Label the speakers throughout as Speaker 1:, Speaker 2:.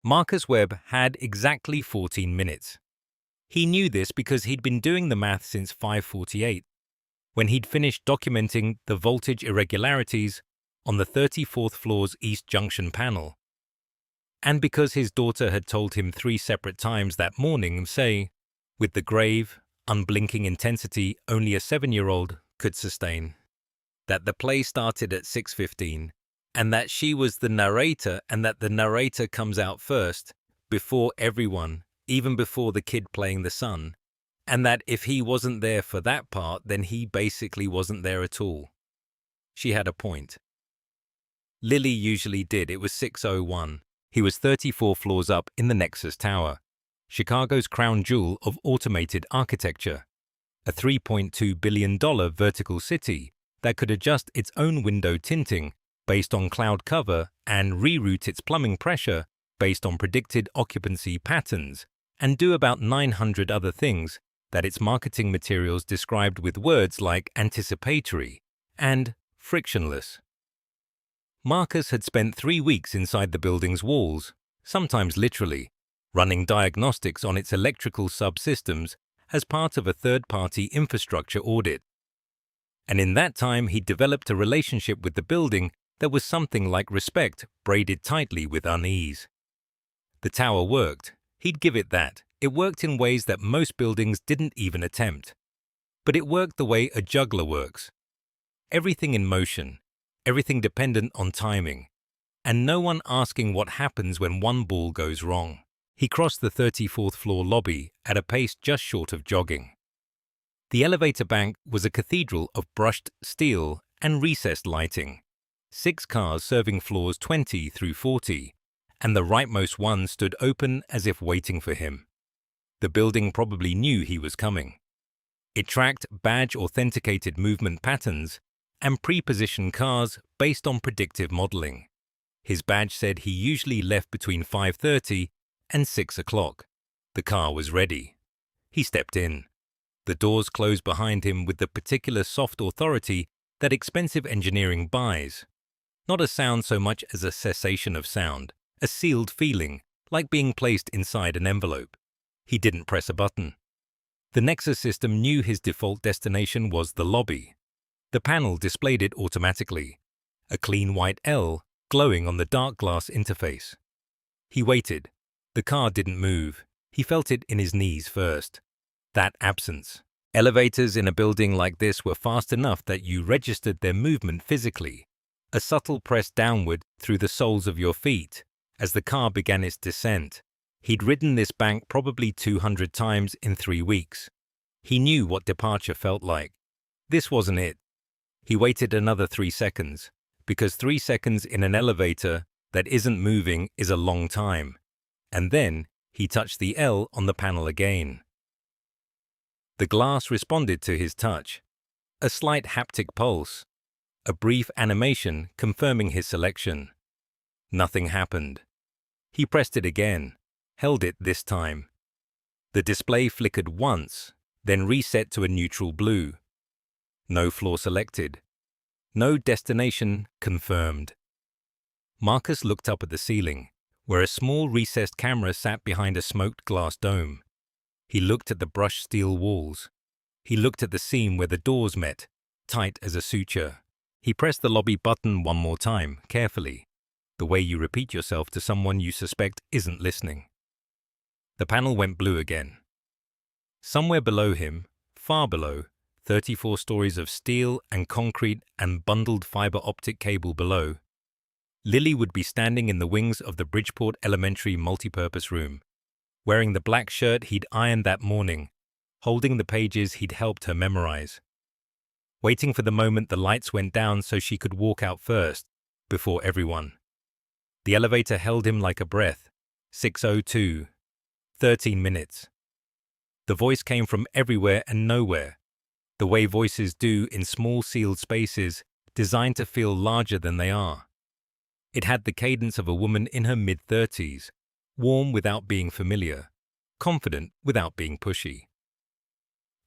Speaker 1: Marcus Webb had exactly 14 minutes. He knew this because he'd been doing the math since 5:48, when he'd finished documenting the voltage irregularities on the 34th floor's East Junction panel. And because his daughter had told him 3 separate times that morning, say, with the grave, unblinking intensity only a 7-year-old could sustain, that the play started at 6:15, and that she was the narrator and that the narrator comes out first, before everyone, even before the kid playing the son, and that if he wasn't there for that part, then he basically wasn't there at all. She had a point. Lily usually did. It was 6:01. He was 34 floors up in the Nexus Tower, Chicago's crown jewel of automated architecture, a $3.2 billion vertical city that could adjust its own window tinting based on cloud cover and reroute its plumbing pressure based on predicted occupancy patterns, and do about 900 other things that its marketing materials described with words like anticipatory and frictionless. Marcus had spent 3 weeks inside the building's walls, sometimes literally, running diagnostics on its electrical subsystems as part of a third-party infrastructure audit. And in that time, he'd developed a relationship with the building that was something like respect braided tightly with unease. The tower worked. He'd give it that. It worked in ways that most buildings didn't even attempt. But it worked the way a juggler works. Everything in motion, everything dependent on timing, and no one asking what happens when one ball goes wrong. He crossed the 34th floor lobby at a pace just short of jogging. The elevator bank was a cathedral of brushed steel and recessed lighting. 6 cars serving floors 20 through 40, and the rightmost one stood open as if waiting for him. The building probably knew he was coming. It tracked badge-authenticated movement patterns and pre-positioned cars based on predictive modeling. His badge said he usually left between 5:30 and 6 o'clock. The car was ready. He stepped in. The doors closed behind him with the particular soft authority that expensive engineering buys. Not a sound so much as a cessation of sound, a sealed feeling, like being placed inside an envelope. He didn't press a button. The Nexus system knew his default destination was the lobby. The panel displayed it automatically, a clean white L glowing on the dark glass interface. He waited. The car didn't move. He felt it in his knees first. That absence. Elevators in a building like this were fast enough that you registered their movement physically, a subtle press downward through the soles of your feet as the car began its descent. He'd ridden this bank probably 200 times in 3 weeks. He knew what departure felt like. This wasn't it. He waited another 3 seconds, because 3 seconds in an elevator that isn't moving is a long time. And then he touched the L on the panel again. The glass responded to his touch. A slight haptic pulse. A brief animation confirming his selection. Nothing happened. He pressed it again, held it this time. The display flickered once, then reset to a neutral blue. No floor selected. No destination confirmed. Marcus looked up at the ceiling, where a small recessed camera sat behind a smoked glass dome. He looked at the brushed steel walls. He looked at the seam where the doors met, tight as a suture. He pressed the lobby button one more time, carefully, the way you repeat yourself to someone you suspect isn't listening. The panel went blue again. Somewhere below him, far below, 34 stories of steel and concrete and bundled fiber optic cable below, Lily would be standing in the wings of the Bridgeport Elementary multipurpose room, wearing the black shirt he'd ironed that morning, holding the pages he'd helped her memorize. Waiting for the moment the lights went down so she could walk out first, before everyone. The elevator held him like a breath. 6:02. 13 minutes. The voice came from everywhere and nowhere, the way voices do in small sealed spaces designed to feel larger than they are. It had the cadence of a woman in her mid-30s, warm without being familiar, confident without being pushy.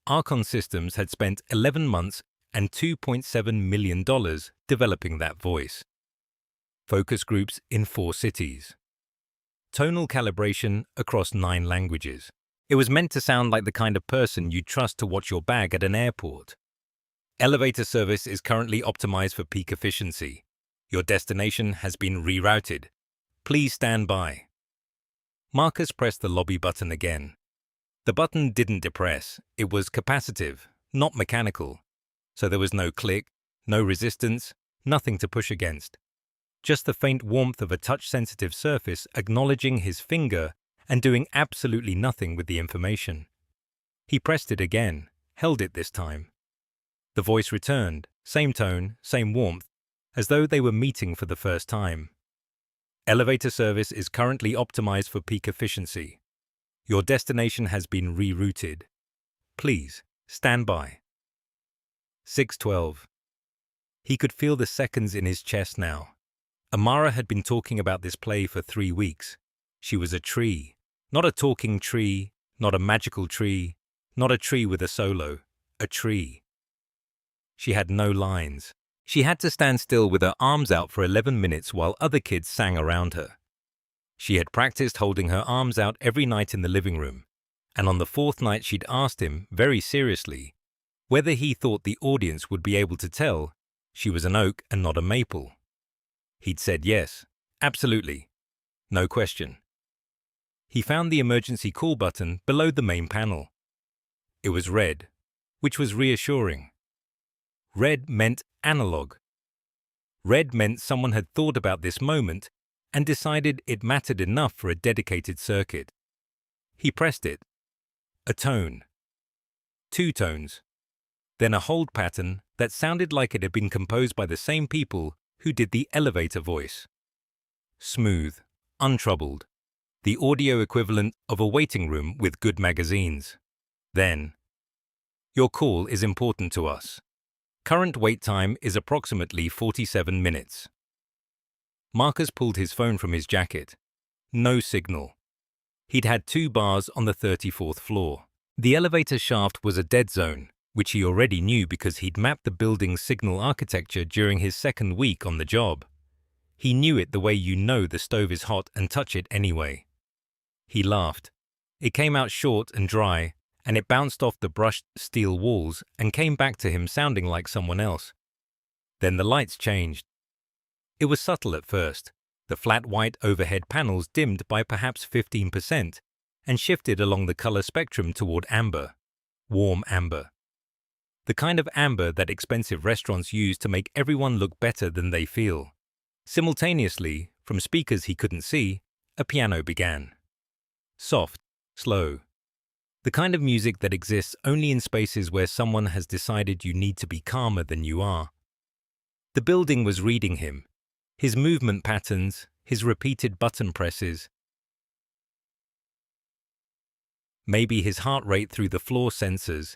Speaker 1: Archon Systems had spent 11 months and $2.7 million developing that voice. Focus groups in 4 cities. tonal calibration across 9 languages. It was meant to sound like the kind of person you'd trust to watch your bag at an airport. Elevator service is currently optimized for peak efficiency. Your destination has been rerouted. Please stand by. Marcus pressed the lobby button again. The button didn't depress. It was capacitive, not mechanical. So there was no click, no resistance, nothing to push against. Just the faint warmth of a touch-sensitive surface acknowledging his finger and doing absolutely nothing with the information. He pressed it again, held it this time. The voice returned, same tone, same warmth, as though they were meeting for the first time. Elevator service is currently optimized for peak efficiency. Your destination has been rerouted. Please, stand by. 6:12. He could feel the seconds in his chest now. Amara had been talking about this play for 3 weeks. She was a tree. Not a talking tree, not a magical tree, not a tree with a solo. A tree. She had no lines. She had to stand still with her arms out for 11 minutes while other kids sang around her. She had practiced holding her arms out every night in the living room, and on the 4th night she'd asked him, very seriously, whether he thought the audience would be able to tell she was an oak and not a maple. He'd said yes, absolutely, no question. He found the emergency call button below the main panel. It was red, which was reassuring. Red meant analog. Red meant someone had thought about this moment and decided it mattered enough for a dedicated circuit. He pressed it. A tone. 2 tones. Then a hold pattern that sounded like it had been composed by the same people who did the elevator voice. Smooth, untroubled. The audio equivalent of a waiting room with good magazines. Then, your call is important to us. Current wait time is approximately 47 minutes. Marcus pulled his phone from his jacket. No signal. He'd had 2 bars on the 34th floor. The elevator shaft was a dead zone, which he already knew because he'd mapped the building's signal architecture during his 2nd week on the job. He knew it the way you know the stove is hot and touch it anyway. He laughed. It came out short and dry, and it bounced off the brushed steel walls and came back to him sounding like someone else. Then the lights changed. It was subtle at first. The flat white overhead panels dimmed by perhaps 15% and shifted along the color spectrum toward amber. Warm amber. The kind of amber that expensive restaurants use to make everyone look better than they feel. Simultaneously, from speakers he couldn't see, a piano began. Soft, slow. The kind of music that exists only in spaces where someone has decided you need to be calmer than you are. The building was reading him. His movement patterns, his repeated button presses. Maybe his heart rate through the floor sensors.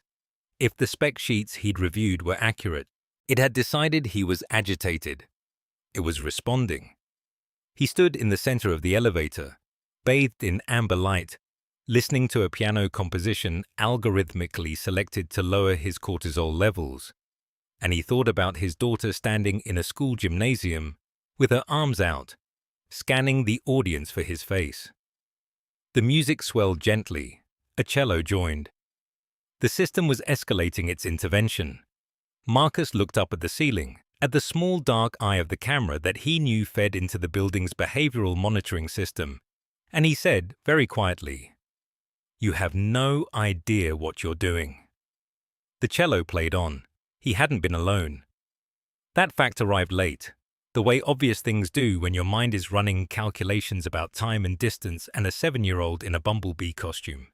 Speaker 1: If the spec sheets he'd reviewed were accurate, it had decided he was agitated. It was responding. He stood in the center of the elevator, bathed in amber light, listening to a piano composition algorithmically selected to lower his cortisol levels. And he thought about his daughter standing in a school gymnasium with her arms out, scanning the audience for his face. The music swelled gently. A cello joined. The system was escalating its intervention. Marcus looked up at the ceiling, at the small dark eye of the camera that he knew fed into the building's behavioral monitoring system, and he said, very quietly, "You have no idea what you're doing." The cello played on. He hadn't been alone. That fact arrived late, the way obvious things do when your mind is running calculations about time and distance and a 7-year-old in a bumblebee costume.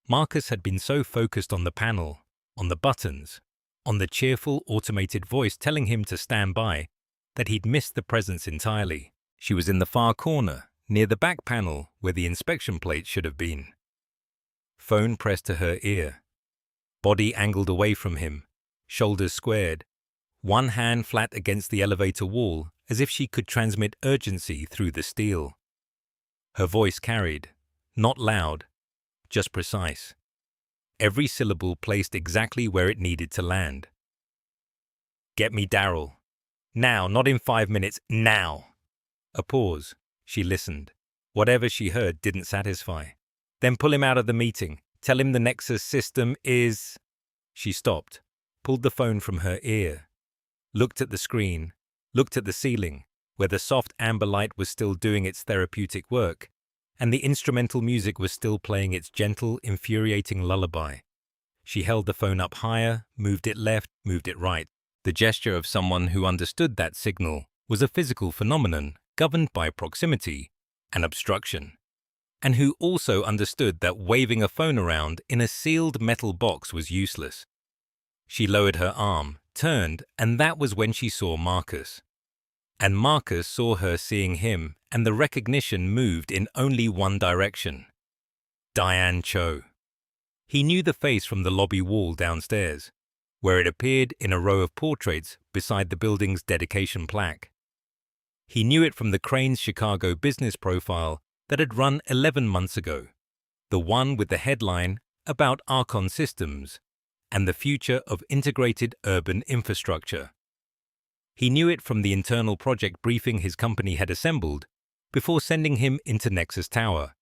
Speaker 1: Marcus had been so focused on the panel, on the buttons, on the cheerful automated voice telling him to stand by, that he'd missed the presence entirely. She was in the far corner, near the back panel where the inspection plate should have been. Phone pressed to her ear. Body angled away from him, shoulders squared, one hand flat against the elevator wall as if she could transmit urgency through the steel. Her voice carried, not loud, just precise. Every syllable placed exactly where it needed to land. "Get me Daryl. Now, not in 5 minutes, now." A pause. She listened. Whatever she heard didn't satisfy. Then pull him out of the meeting. Tell him the Nexus system is… She stopped, pulled the phone from her ear, looked at the screen, looked at the ceiling, where the soft amber light was still doing its therapeutic work, and the instrumental music was still playing its gentle, infuriating lullaby. She held the phone up higher, moved it left, moved it right. The gesture of someone who understood that signal was a physical phenomenon governed by proximity and obstruction, and who also understood that waving a phone around in a sealed metal box was useless. She lowered her arm, turned, and that was when she saw Marcus. And Marcus saw her seeing him, and the recognition moved in only one direction. Diane Cho. He knew the face from the lobby wall downstairs, where it appeared in a row of portraits beside the building's dedication plaque. He knew it from the Crane's Chicago business profile that had run 11 months ago, the one with the headline about Archon Systems and the future of integrated urban infrastructure. He knew it from the internal project briefing his company had assembled before sending him into Nexus Tower,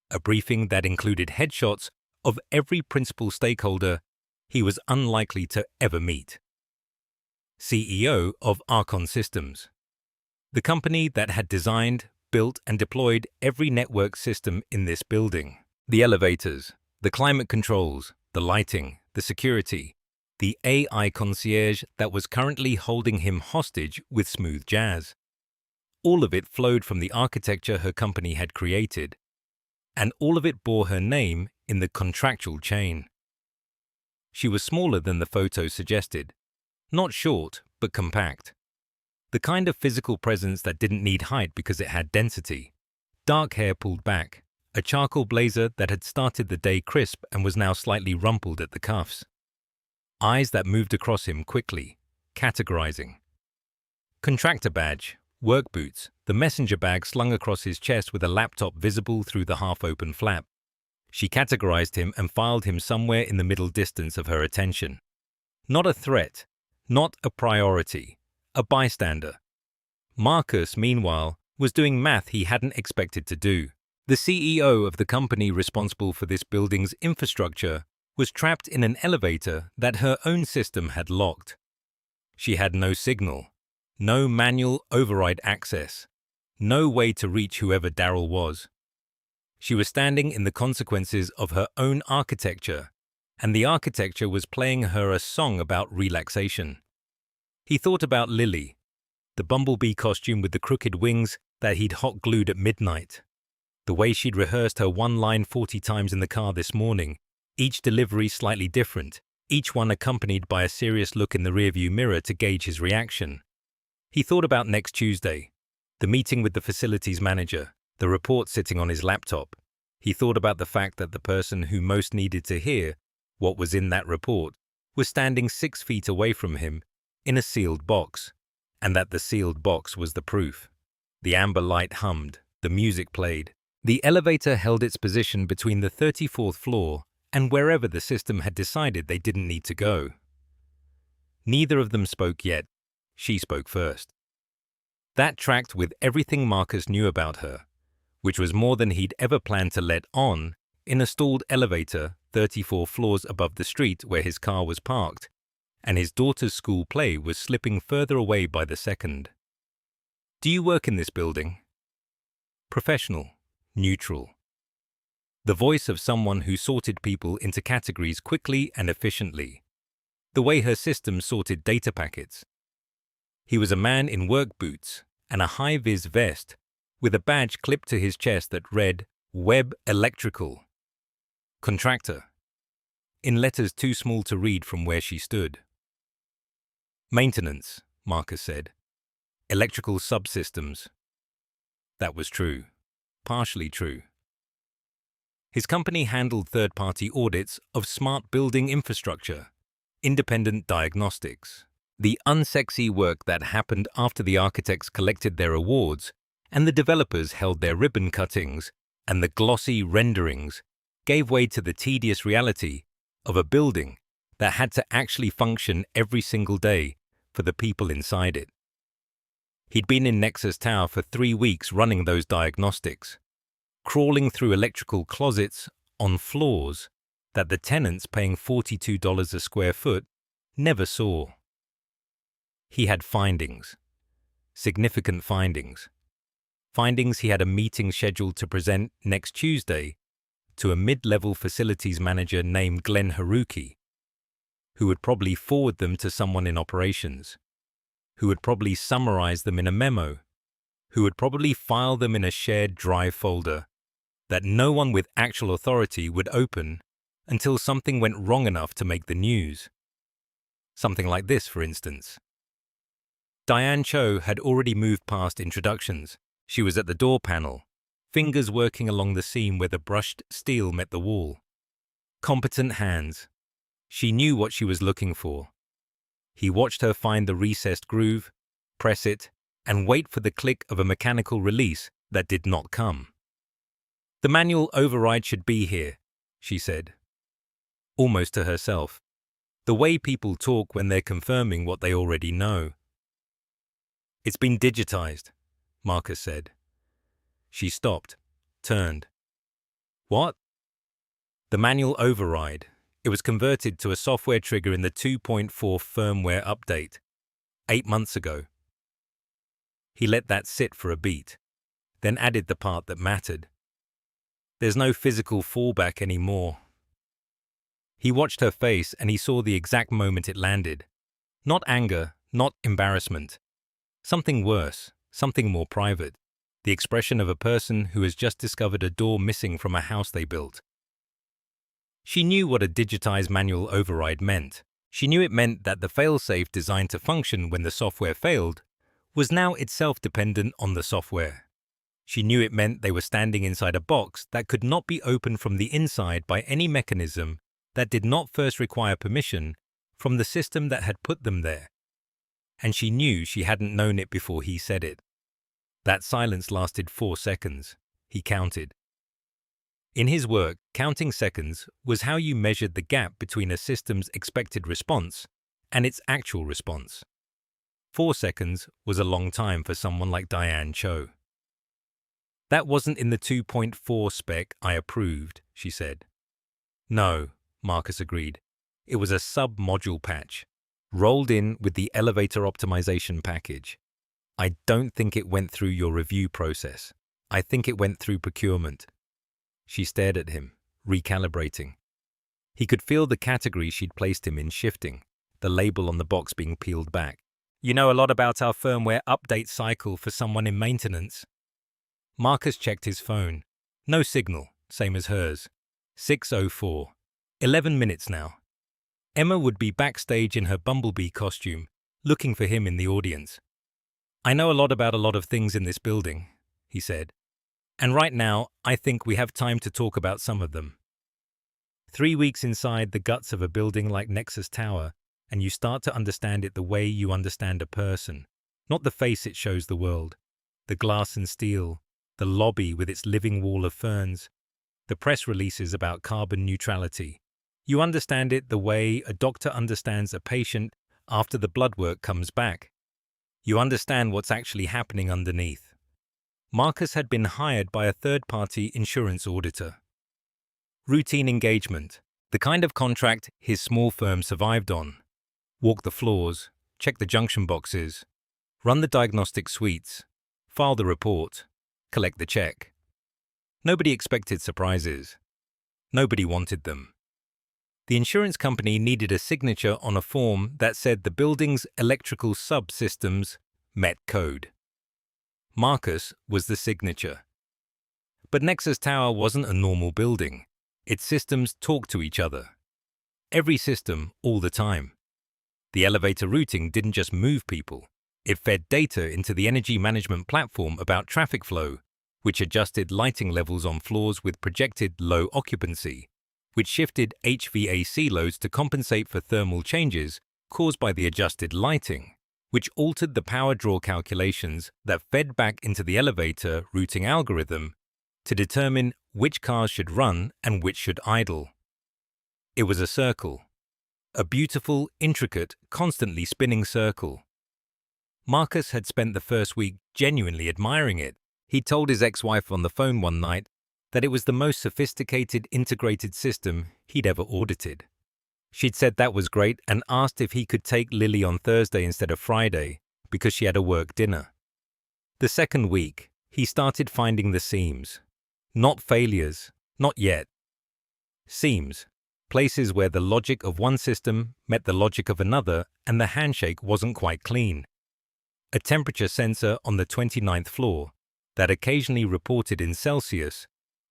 Speaker 1: a briefing that included headshots of every principal stakeholder he was unlikely to ever meet. CEO of Archon Systems, the company that had designed, built and deployed every network system in this building. The elevators, the climate controls, the lighting, the security, the AI concierge that was currently holding him hostage with smooth jazz. All of it flowed from the architecture her company had created, and all of it bore her name in the contractual chain. She was smaller than the photo suggested, not short, but compact. The kind of physical presence that didn't need height because it had density. Dark hair pulled back, a charcoal blazer that had started the day crisp and was now slightly rumpled at the cuffs. Eyes that moved across him quickly, categorizing. Contractor badge, work boots, the messenger bag slung across his chest with a laptop visible through the half-open flap. She categorized him and filed him somewhere in the middle distance of her attention. Not a threat, not a priority, a bystander. Marcus, meanwhile, was doing math he hadn't expected to do. The CEO of the company responsible for this building's infrastructure was trapped in an elevator that her own system had locked. She had no signal, no manual override access, no way to reach whoever Daryl was. She was standing in the consequences of her own architecture, and the architecture was playing her a song about relaxation. He thought about Lily, the bumblebee costume with the crooked wings that he'd hot-glued at midnight, the way she'd rehearsed her one line 40 times in the car this morning, each delivery slightly different, each one accompanied by a serious look in the rearview mirror to gauge his reaction. He thought about next Tuesday, the meeting with the facilities manager, the report sitting on his laptop. He thought about the fact that the person who most needed to hear what was in that report was standing 6 feet away from him in a sealed box, and that the sealed box was the proof. The amber light hummed, the music played. The elevator held its position between the 34th floor and wherever the system had decided they didn't need to go. Neither of them spoke yet. She spoke first. That tracked with everything Marcus knew about her, which was more than he'd ever planned to let on in a stalled elevator 34 floors above the street where his car was parked, and his daughter's school play was slipping further away by the second. Do you work in this building? Professional, neutral. The voice of someone who sorted people into categories quickly and efficiently, the way her system sorted data packets. He was a man in work boots and a high-vis vest with a badge clipped to his chest that read Web Electrical. Contractor, in letters too small to read from where she stood. Maintenance, Marcus said. Electrical subsystems. That was true. Partially true. His company handled third-party audits of smart building infrastructure, independent diagnostics, the unsexy work that happened after the architects collected their awards and the developers held their ribbon cuttings, and the glossy renderings gave way to the tedious reality of a building that had to actually function every single day for the people inside it. He'd been in Nexus Tower for 3 weeks running those diagnostics, crawling through electrical closets on floors that the tenants paying $42 a square foot never saw. He had findings, significant findings. Findings he had a meeting scheduled to present next Tuesday to a mid-level facilities manager named Glenn Haruki, who would probably forward them to someone in operations, who would probably summarize them in a memo, who would probably file them in a shared drive folder that no one with actual authority would open until something went wrong enough to make the news. Something like this, for instance. Diane Cho had already moved past introductions. She was at the door panel, fingers working along the seam where the brushed steel met the wall. Competent hands. She knew what she was looking for. He watched her find the recessed groove, press it, and wait for the click of a mechanical release that did not come. "The manual override should be here," she said, almost to herself, the way people talk when they're confirming what they already know. "It's been digitized," Marcus said. She stopped, turned. "What?" "The manual override. It was converted to a software trigger in the 2.4 firmware update, 8 months ago." He let that sit for a beat, then added the part that mattered. "There's no physical fallback anymore." He watched her face and he saw the exact moment it landed. Not anger, not embarrassment. Something worse, something more private. The expression of a person who has just discovered a door missing from a house they built. She knew what a digitized manual override meant. She knew it meant that the failsafe designed to function when the software failed was now itself dependent on the software. She knew it meant they were standing inside a box that could not be opened from the inside by any mechanism that did not first require permission from the system that had put them there. And she knew she hadn't known it before he said it. That silence lasted 4 seconds. He counted. In his work, counting seconds was how you measured the gap between a system's expected response and its actual response. 4 seconds was a long time for someone like Diane Cho. "That wasn't in the 2.4 spec I approved," she said. "No," Marcus agreed. "It was a sub-module patch, rolled in with the elevator optimization package. I don't think it went through your review process. I think it went through procurement." She stared at him, recalibrating. He could feel the category she'd placed him in shifting, the label on the box being peeled back. "You know a lot about our firmware update cycle for someone in maintenance." Marcus checked his phone. No signal, same as hers. 6:04. 11 minutes now. Emma would be backstage in her bumblebee costume, looking for him in the audience. "I know a lot about a lot of things in this building," he said. "And right now, I think we have time to talk about some of them." 3 weeks inside the guts of a building like Nexus Tower, and you start to understand it the way you understand a person, not the face it shows the world, the glass and steel, the lobby with its living wall of ferns, the press releases about carbon neutrality. You understand it the way a doctor understands a patient after the blood work comes back. You understand what's actually happening underneath. Marcus had been hired by a third-party insurance auditor. Routine engagement, the kind of contract his small firm survived on. Walk the floors, check the junction boxes, run the diagnostic suites, file the report, collect the check. Nobody expected surprises. Nobody wanted them. The insurance company needed a signature on a form that said the building's electrical subsystems met code. Marcus was the signature. But Nexus Tower wasn't a normal building. Its systems talked to each other. Every system, all the time. The elevator routing didn't just move people. It fed data into the energy management platform about traffic flow, which adjusted lighting levels on floors with projected low occupancy, which shifted HVAC loads to compensate for thermal changes caused by the adjusted lighting, which altered the power draw calculations that fed back into the elevator routing algorithm to determine which cars should run and which should idle. It was a circle. A beautiful, intricate, constantly spinning circle. Marcus had spent the first week genuinely admiring it. He told his ex-wife on the phone one night that it was the most sophisticated integrated system he'd ever audited. She'd said that was great and asked if he could take Lily on Thursday instead of Friday because she had a work dinner. The second week, he started finding the seams. Not failures, not yet. Seams, places where the logic of one system met the logic of another and the handshake wasn't quite clean. A temperature sensor on the 29th floor that occasionally reported in Celsius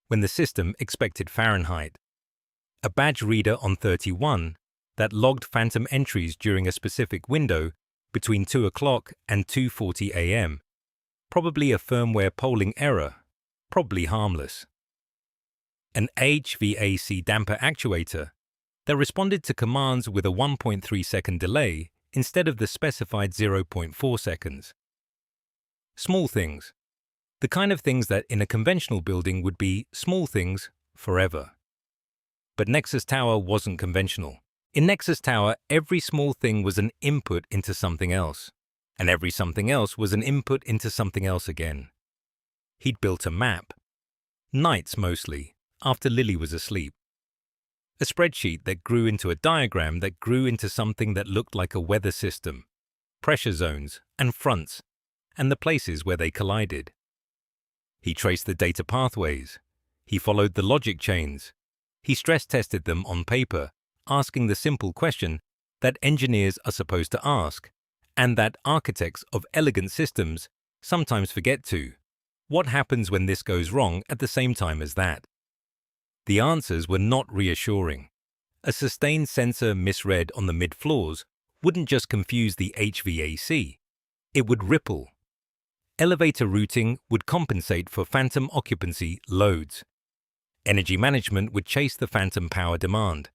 Speaker 1: when the system expected Fahrenheit. A badge reader on 31 that logged phantom entries during a specific window between 2 o'clock and 2:40 a.m. Probably a firmware polling error, probably harmless. An HVAC damper actuator that responded to commands with a 1.3-second delay instead of the specified 0.4 seconds. Small things. The kind of things that in a conventional building would be small things forever. But Nexus Tower wasn't conventional. In Nexus Tower, every small thing was an input into something else, and every something else was an input into something else again. He'd built a map. Nights mostly, after Lily was asleep. A spreadsheet that grew into a diagram that grew into something that looked like a weather system, pressure zones and fronts, and the places where they collided. He traced the data pathways. He followed the logic chains. He stress-tested them on paper, asking the simple question that engineers are supposed to ask, and that architects of elegant systems sometimes forget to. What happens when this goes wrong at the same time as that? The answers were not reassuring. A sustained sensor misread on the mid-floors wouldn't just confuse the HVAC, it would ripple. Elevator routing would compensate for phantom occupancy loads. Energy management would chase the phantom power demand.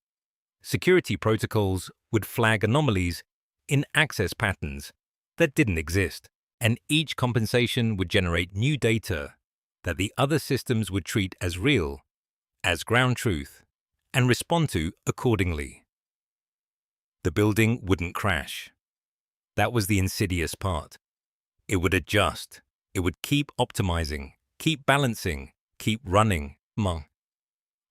Speaker 1: Security protocols would flag anomalies in access patterns that didn't exist, and each compensation would generate new data that the other systems would treat as real, as ground truth, and respond to accordingly. The building wouldn't crash. That was the insidious part. It would adjust. It would keep optimizing, keep balancing, keep running,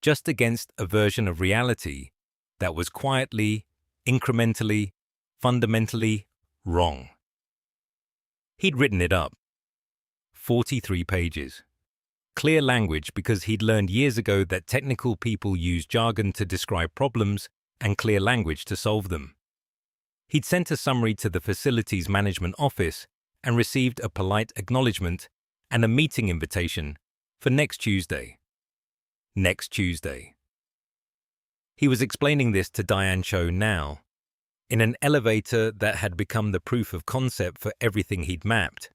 Speaker 1: just against a version of reality that was quietly, incrementally, fundamentally wrong. He'd written it up. 43 pages. Clear language because he'd learned years ago that technical people use jargon to describe problems and clear language to solve them. He'd sent a summary to the facilities management office and received a polite acknowledgement and a meeting invitation for next Tuesday. Next Tuesday. He was explaining this to Diane Cho now, in an elevator that had become the proof of concept for everything he'd mapped,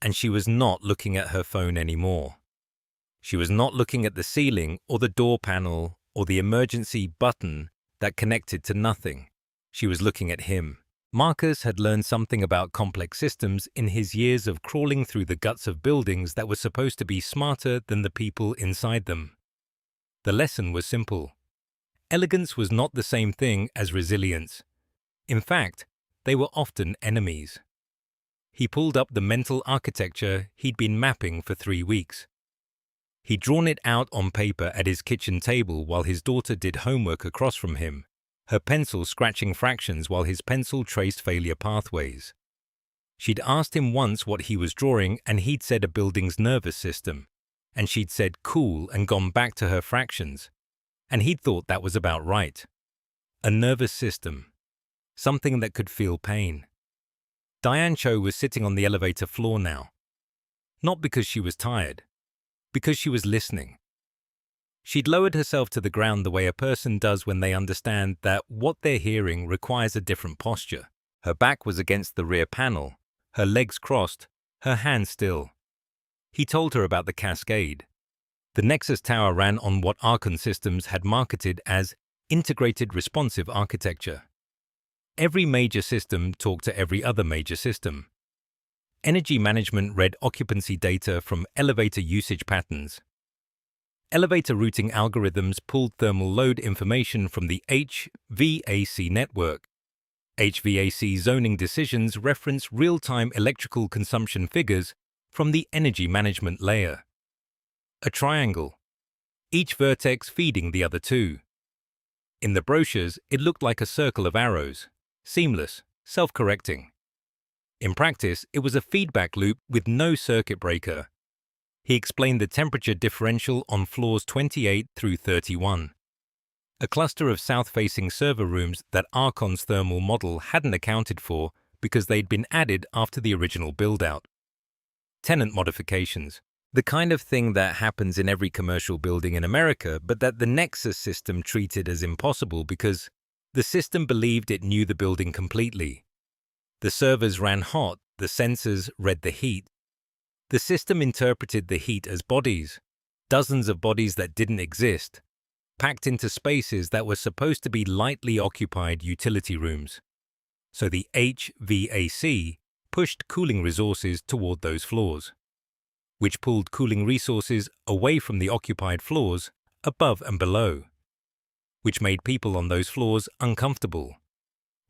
Speaker 1: and she was not looking at her phone anymore. She was not looking at the ceiling or the door panel or the emergency button that connected to nothing. She was looking at him. Marcus had learned something about complex systems in his years of crawling through the guts of buildings that were supposed to be smarter than the people inside them. The lesson was simple. Elegance was not the same thing as resilience. In fact, they were often enemies. He pulled up the mental architecture he'd been mapping for 3 weeks. He'd drawn it out on paper at his kitchen table while his daughter did homework across from him, her pencil scratching fractions while his pencil traced failure pathways. She'd asked him once what he was drawing and he'd said a building's nervous system, and she'd said cool and gone back to her fractions, and he'd thought that was about right. A nervous system. Something that could feel pain. Diane Cho was sitting on the elevator floor now. Not because she was tired, because she was listening. She'd lowered herself to the ground the way a person does when they understand that what they're hearing requires a different posture. Her back was against the rear panel, her legs crossed, her hands still. He told her about the cascade. The Nexus Tower ran on what Archon Systems had marketed as integrated responsive architecture. Every major system talked to every other major system. Energy management read occupancy data from elevator usage patterns. Elevator routing algorithms pulled thermal load information from the HVAC network. HVAC zoning decisions reference real-time electrical consumption figures from the energy management layer. A triangle, each vertex feeding the other two. In the brochures, it looked like a circle of arrows, seamless, self-correcting. In practice, it was a feedback loop with no circuit breaker. He explained the temperature differential on floors 28 through 31. A cluster of south-facing server rooms that Archon's thermal model hadn't accounted for because they'd been added after the original build-out. Tenant modifications. The kind of thing that happens in every commercial building in America, but that the Nexus system treated as impossible because the system believed it knew the building completely. The servers ran hot, the sensors read the heat. The system interpreted the heat as bodies, dozens of bodies that didn't exist, packed into spaces that were supposed to be lightly occupied utility rooms. So the HVAC pushed cooling resources toward those floors, which pulled cooling resources away from the occupied floors above and below, which made people on those floors uncomfortable,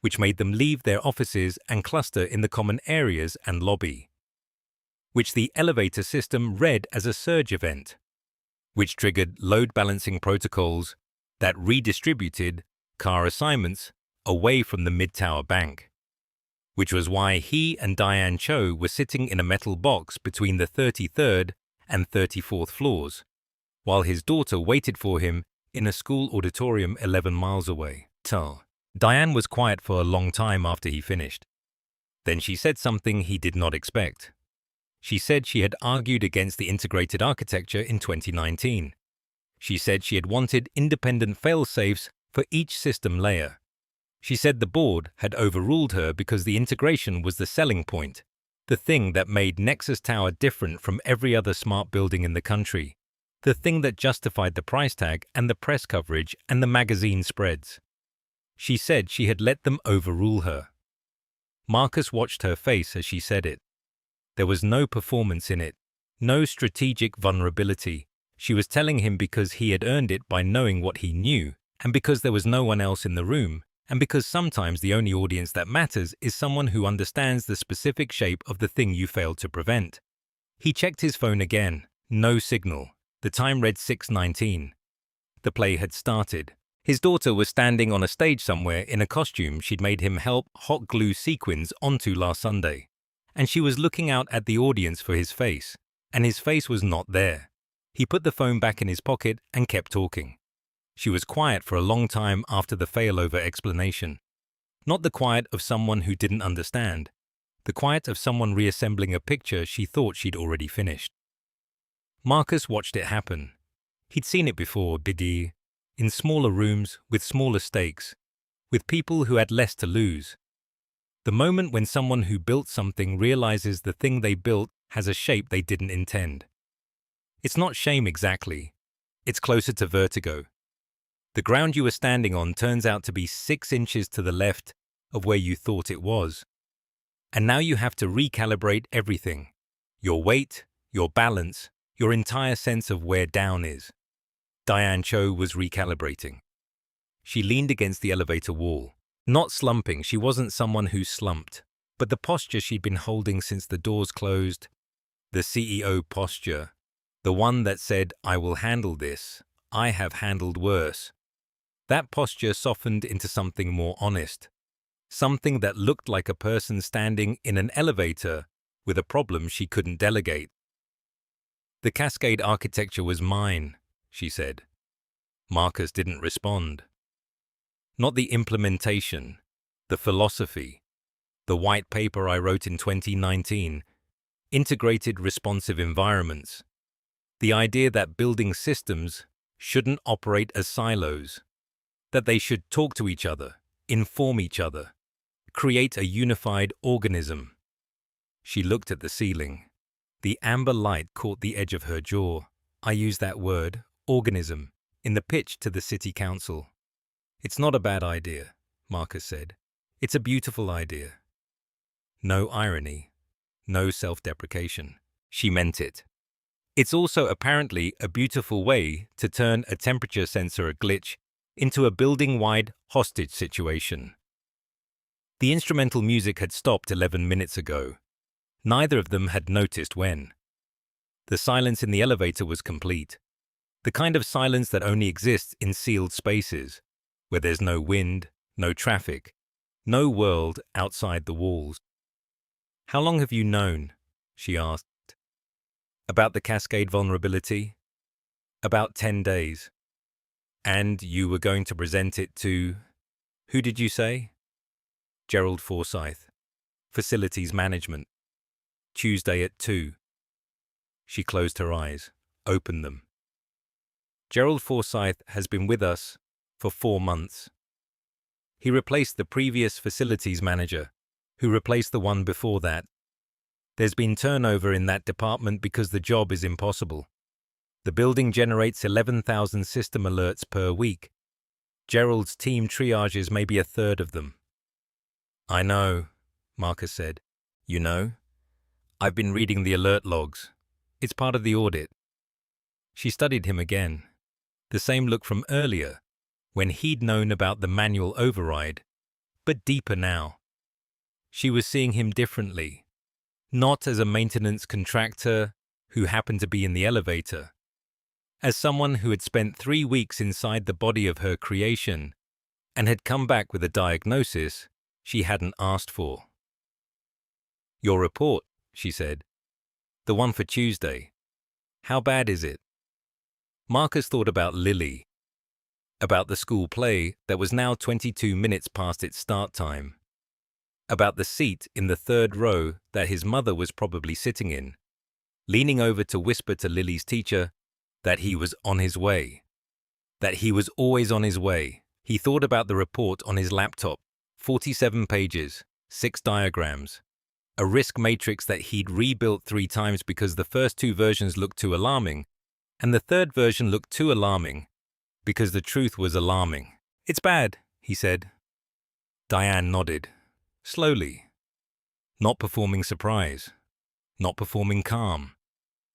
Speaker 1: which made them leave their offices and cluster in the common areas and lobby, which the elevator system read as a surge event, which triggered load balancing protocols that redistributed car assignments away from the mid-tower bank, which was why he and Diane Cho were sitting in a metal box between the 33rd and 34th floors, while his daughter waited for him in a school auditorium 11 miles away. Diane was quiet for a long time after he finished. Then she said something he did not expect. She said she had argued against the integrated architecture in 2019. She said she had wanted independent fail-safes for each system layer. She said the board had overruled her because the integration was the selling point, the thing that made Nexus Tower different from every other smart building in the country, the thing that justified the price tag and the press coverage and the magazine spreads. She said she had let them overrule her. Marcus watched her face as she said it. There was no performance in it, no strategic vulnerability. She was telling him because he had earned it by knowing what he knew, and because there was no one else in the room, and because sometimes the only audience that matters is someone who understands the specific shape of the thing you failed to prevent. He checked his phone again. No signal. The time read 6:19. The play had started. His daughter was standing on a stage somewhere in a costume she'd made him help hot glue sequins onto last Sunday. And she was looking out at the audience for his face, and his face was not there. He put the phone back in his pocket and kept talking. She was quiet for a long time after the failover explanation. Not the quiet of someone who didn't understand, the quiet of someone reassembling a picture she thought she'd already finished. Marcus watched it happen. He'd seen it before, Biddy, in smaller rooms with smaller stakes, with people who had less to lose. The moment when someone who built something realizes the thing they built has a shape they didn't intend. It's not shame exactly. It's closer to vertigo. The ground you were standing on turns out to be 6 inches to the left of where you thought it was. And now you have to recalibrate everything. Your weight, your balance, your entire sense of where down is. Diane Cho was recalibrating. She leaned against the elevator wall. Not slumping, she wasn't someone who slumped, but the posture she'd been holding since the doors closed, the CEO posture, the one that said, "I will handle this, I have handled worse." That posture softened into something more honest, something that looked like a person standing in an elevator with a problem she couldn't delegate. "The Cascade architecture was mine," she said. Marcus didn't respond. "Not the implementation, the philosophy, the white paper I wrote in 2019, integrated responsive environments, the idea that building systems shouldn't operate as silos, that they should talk to each other, inform each other, create a unified organism." She looked at the ceiling. The amber light caught the edge of her jaw. I use that word, organism, in the pitch to the city council. "It's not a bad idea," Marcus said. "It's a beautiful idea." No irony, no self-deprecation. She meant it. It's also apparently a beautiful way to turn a temperature sensor glitch into a building-wide hostage situation. The instrumental music had stopped 11 minutes ago. Neither of them had noticed when. The silence in the elevator was complete. The kind of silence that only exists in sealed spaces, where there's no wind, no traffic, no world outside the walls. "How long have you known?" she asked. "About the Cascade vulnerability?" "About 10 days. And you were going to present it to—" "Who did you say?" "Gerald Forsyth, Facilities Management. Tuesday at 2. She closed her eyes, opened them. "Gerald Forsyth has been with us for 4 months. He replaced the previous facilities manager, who replaced the one before that. There's been turnover in that department because the job is impossible. The building generates 11,000 system alerts per week. Gerald's team triages maybe a third of them." "I know," Marcus said. "You know? I've been reading the alert logs. It's part of the audit." She studied him again. The same look from earlier, when he'd known about the manual override, but deeper now. She was seeing him differently, not as a maintenance contractor who happened to be in the elevator, as someone who had spent 3 weeks inside the body of her creation and had come back with a diagnosis she hadn't asked for. "Your report," she said. "The one for Tuesday. How bad is it?" Marcus thought about Lily, about the school play that was now 22 minutes past its start time, about the seat in the 3rd row that his mother was probably sitting in, leaning over to whisper to Lily's teacher that he was on his way, that he was always on his way. He thought about the report on his laptop, 47 pages, 6 diagrams, a risk matrix that he'd rebuilt 3 times because the first 2 versions looked too alarming, and the 3rd version looked too alarming because the truth was alarming. "It's bad," he said. Diane nodded, slowly. Not performing surprise, not performing calm.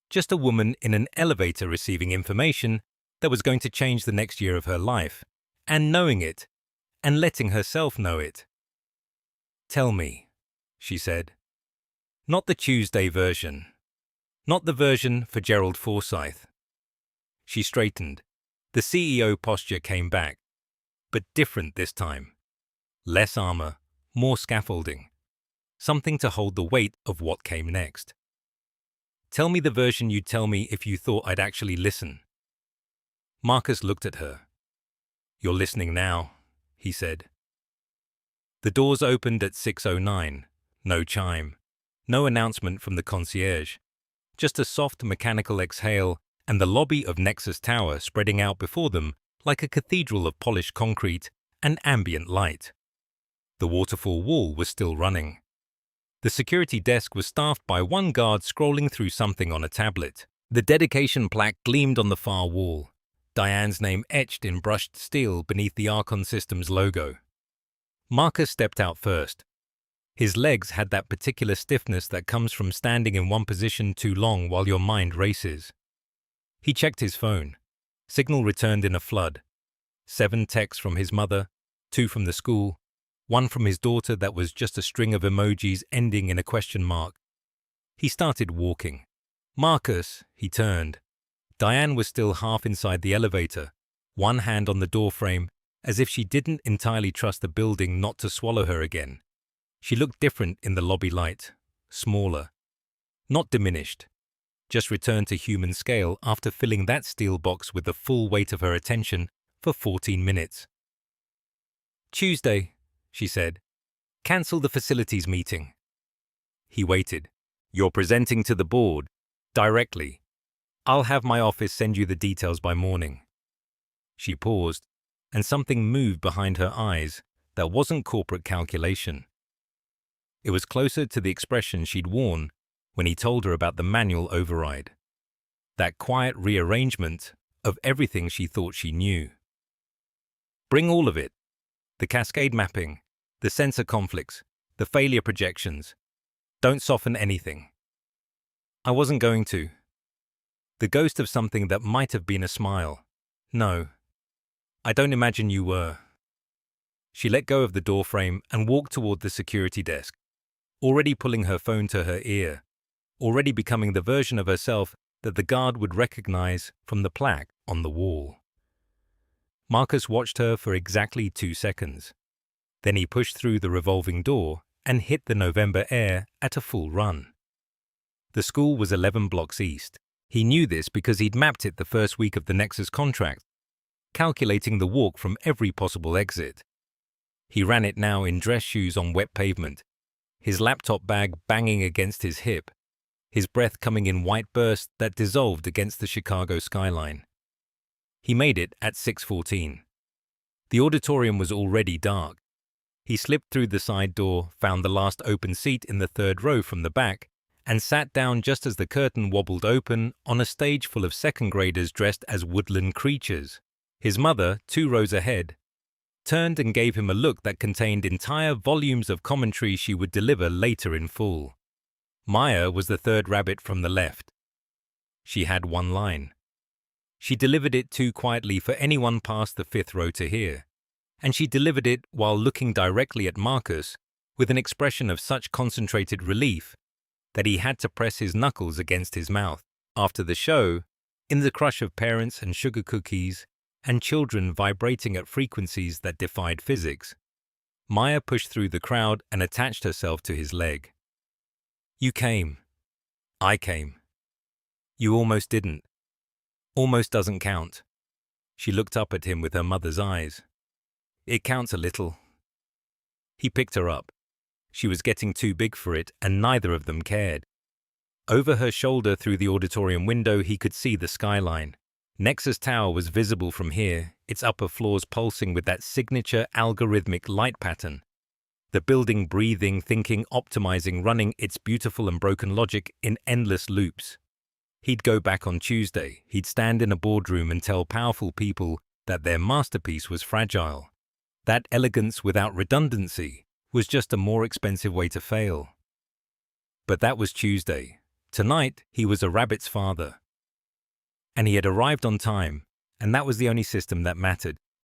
Speaker 1: Just a woman in an elevator receiving information that was going to change the next year of her life, and knowing it, and letting herself know it. "Tell me," she said. "Not the Tuesday version. Not the version for Gerald Forsyth." She straightened. The CEO posture came back, but different this time. Less armor, more scaffolding. Something to hold the weight of what came next. "Tell me the version you'd tell me if you thought I'd actually listen." Marcus looked at her. "You're listening now," he said. The doors opened at 6:09. No chime. No announcement from the concierge. Just a soft mechanical exhale and the lobby of Nexus Tower spreading out before them like a cathedral of polished concrete and ambient light. The waterfall wall was still running. The security desk was staffed by one guard scrolling through something on a tablet. The dedication plaque gleamed on the far wall, Diane's name etched in brushed steel beneath the Archon Systems logo. Marcus stepped out first. His legs had that particular stiffness that comes from standing in one position too long while your mind races. He checked his phone. Signal returned in a flood. 7 texts from his mother, 2 from the school, 1 from his daughter that was just a string of emojis ending in a question mark. He started walking. "Marcus," he turned. Diane was still half inside the elevator, one hand on the doorframe, as if she didn't entirely trust the building not to swallow her again. She looked different in the lobby light, smaller. Not diminished, just returned to human scale after filling that steel box with the full weight of her attention for 14 minutes. "Tuesday," she said. "Cancel the facilities meeting." He waited. "You're presenting to the board, directly. I'll have my office send you the details by morning." She paused, and something moved behind her eyes that wasn't corporate calculation. It was closer to the expression she'd worn when he told her about the manual override. That quiet rearrangement of everything she thought she knew. "Bring all of it. The cascade mapping, the sensor conflicts, the failure projections. Don't soften anything." "I wasn't going to." The ghost of something that might have been a smile. "No. I don't imagine you were." She let go of the doorframe and walked toward the security desk, already pulling her phone to her ear, already becoming the version of herself that the guard would recognize from the plaque on the wall. Marcus watched her for exactly 2 seconds. Then he pushed through the revolving door and hit the November air at a full run. The school was 11 blocks east. He knew this because he'd mapped it the first week of the Nexus contract, calculating the walk from every possible exit. He ran it now in dress shoes on wet pavement, his laptop bag banging against his hip, his breath coming in white bursts that dissolved against the Chicago skyline. He made it at 6:14. The auditorium was already dark. He slipped through the side door, found the last open seat in the third row from the back, and sat down just as the curtain wobbled open on a stage full of second graders dressed as woodland creatures. His mother, 2 rows ahead, turned and gave him a look that contained entire volumes of commentary she would deliver later in full. Maya was the third rabbit from the left. She had one line. She delivered it too quietly for anyone past the 5th row to hear, and she delivered it while looking directly at Marcus with an expression of such concentrated relief that he had to press his knuckles against his mouth. After the show, in the crush of parents and sugar cookies and children vibrating at frequencies that defied physics, Maya pushed through the crowd and attached herself to his leg. "You came. I came. You almost didn't. Almost doesn't count." She looked up at him with her mother's eyes. "It counts a little." He picked her up. She was getting too big for it, and neither of them cared. Over her shoulder through the auditorium window, he could see the skyline. Nexus Tower was visible from here, its upper floors pulsing with that signature algorithmic light pattern. The building breathing, thinking, optimizing, running its beautiful and broken logic in endless loops. He'd go back on Tuesday. He'd stand in a boardroom and tell powerful people that their masterpiece was fragile. That elegance without redundancy was just a more expensive way to fail. But that was Tuesday. Tonight, he was a rabbit's father. And he had arrived on time, and that was the only system that mattered.